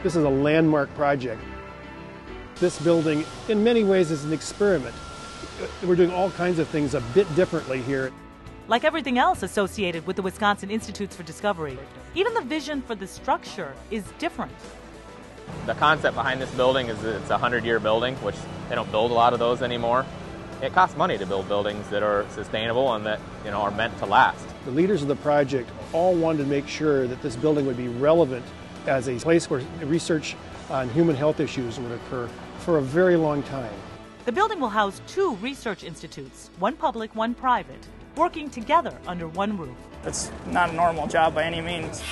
This is a landmark project. This building, in many ways, is an experiment. We're doing all kinds of things a bit differently here. Like everything else associated with the Wisconsin Institutes for Discovery, even the vision for the structure is different. The concept behind this building is that it's a 100-year building, which they don't build a lot of those anymore. It costs money to build buildings that are sustainable and that, are meant to last. The leaders of the project all wanted to make sure that this building would be relevant as a place where research on human health issues would occur for a very long time. The building will house 2 research institutes, one public, one private, working together under one roof. It's not a normal job by any means.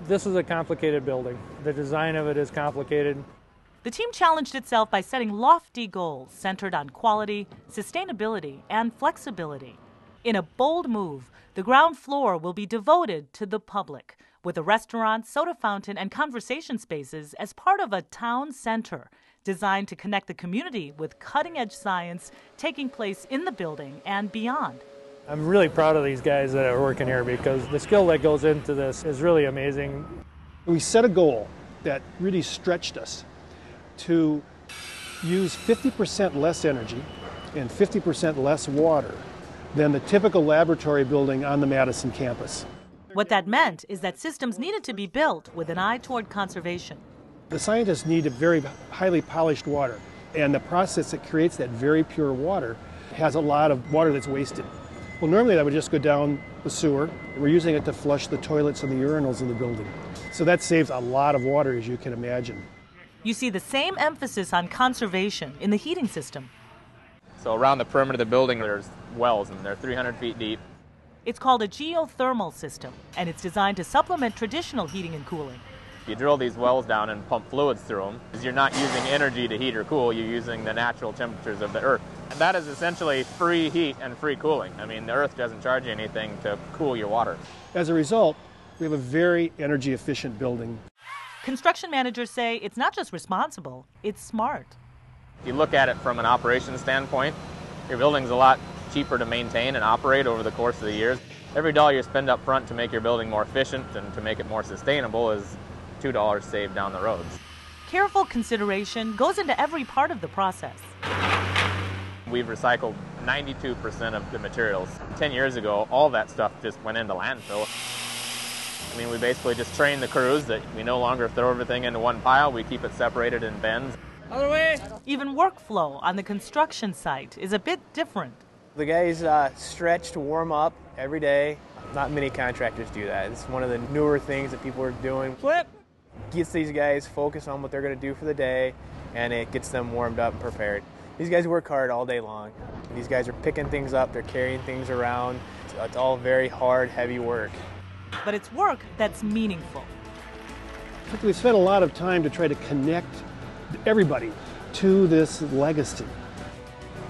This is a complicated building. The design of it is complicated. The team challenged itself by setting lofty goals centered on quality, sustainability, and flexibility. In a bold move, the ground floor will be devoted to the public, with a restaurant, soda fountain, and conversation spaces as part of a town center designed to connect the community with cutting-edge science taking place in the building and beyond. I'm really proud of these guys that are working here because the skill that goes into this is really amazing. We set a goal that really stretched us to use 50% less energy and 50% less water than the typical laboratory building on the Madison campus. What that meant is that systems needed to be built with an eye toward conservation. The scientists need a very highly polished water, and the process that creates that very pure water has a lot of water that's wasted. Well, normally that would just go down the sewer. We're using it to flush the toilets and the urinals in the building. So that saves a lot of water, as you can imagine. You see the same emphasis on conservation in the heating system. So around the perimeter of the building, there's wells, and they're 300 feet deep. It's called a geothermal system, and it's designed to supplement traditional heating and cooling. You drill these wells down and pump fluids through them. You're not using energy to heat or cool, you're using the natural temperatures of the earth. And that is essentially free heat and free cooling. I mean, the earth doesn't charge you anything to cool your water. As a result, we have a very energy efficient building. Construction managers say it's not just responsible, it's smart. If you look at it from an operations standpoint, your building's a lot cheaper to maintain and operate over the course of the years. Every dollar you spend up front to make your building more efficient and to make it more sustainable is $2 saved down the roads. Careful consideration goes into every part of the process. We've recycled 92% of the materials. 10 years ago, all that stuff just went into landfill. I mean, we basically just train the crews that we no longer throw everything into one pile, we keep it separated in bins. Other way! Even workflow on the construction site is a bit different. The guys stretch to warm up every day. Not many contractors do that. It's one of the newer things that people are doing. Flip! Gets these guys focused on what they're going to do for the day, and it gets them warmed up and prepared. These guys work hard all day long. These guys are picking things up, they're carrying things around. It's all very hard, heavy work. But it's work that's meaningful. We've spent a lot of time to try to connect everybody to this legacy.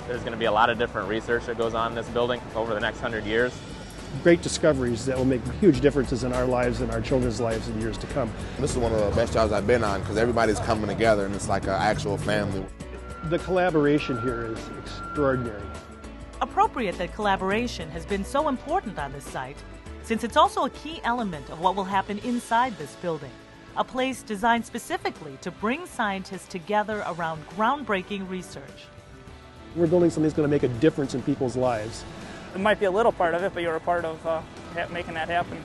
There's going to be a lot of different research that goes on in this building over the next 100 years. Great discoveries that will make huge differences in our lives and our children's lives in years to come. This is one of the best jobs I've been on because everybody's coming together and it's like an actual family. The collaboration here is extraordinary. Appropriate that collaboration has been so important on this site, since it's also a key element of what will happen inside this building, a place designed specifically to bring scientists together around groundbreaking research. We're building something that's going to make a difference in people's lives. It might be a little part of it, but you're a part of making that happen.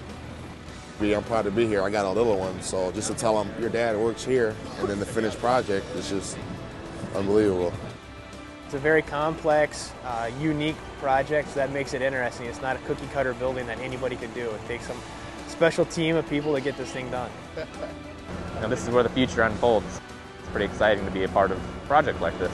I'm proud to be here. I got a little one, so just to tell them your dad works here, and then the finished project is just unbelievable. It's a very complex, unique project, so that makes it interesting. It's not a cookie-cutter building that anybody could do. It takes some special team of people to get this thing done. This is where the future unfolds. It's pretty exciting to be a part of a project like this.